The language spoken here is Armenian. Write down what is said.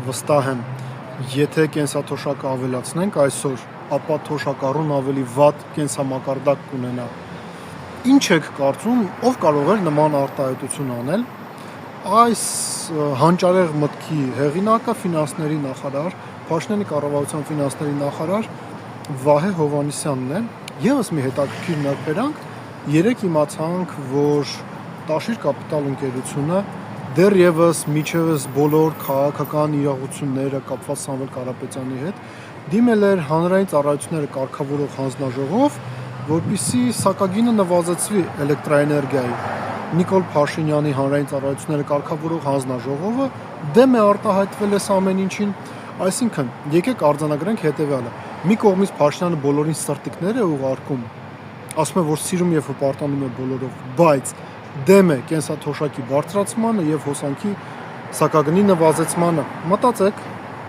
վստահ եմ, եթե կենսաթոշակը ավելացնենք այսօր, ապա թոշակառուն ավելի վատ կենսամակարդակ կունենա։ Ինչ եք կարծում, ով կարող էր նման արտահայտություն անել։ Այս հանճարեղ մտքի հեղինակը ֆինանսների նախարար, Փաշինյանի կառավարության ֆինանսների նախարար Վահե Հովհաննիսյանն է։ Եվս մի հետաքրքիր նրբերանգ, երեք իմացանք, որ Տաշիր կապիտալ ընկերությունը դեռևս միջևս բոլոր քաղաքական իրողությունները կապված Սամվել Կարապետյանի հետ դիմել էր հանրային ծառայությունները կարգավորող հանձնաժողով, որպեսզի սակագինը նվազեցվի էլեկտրաէներգիայի։ Նիկոլ Փաշինյանի հանրային ծառայությունները կարգավորող հանձնաժողովը դեմ է արտահայտվել այս ամեն ինչին, այսինքն եկեք արձանագրենք հետևյալը. մի կողմից Փաշինյանը բոլորին սրտիկներ է ուղարկում, ասում է, որ սիրում եւ հպարտանում է բոլորով, բայց դեմ է կենսաթոշակի բարձրացմանը եւ հոսանքի սակագնի նվազեցմանը։ Մտածեք,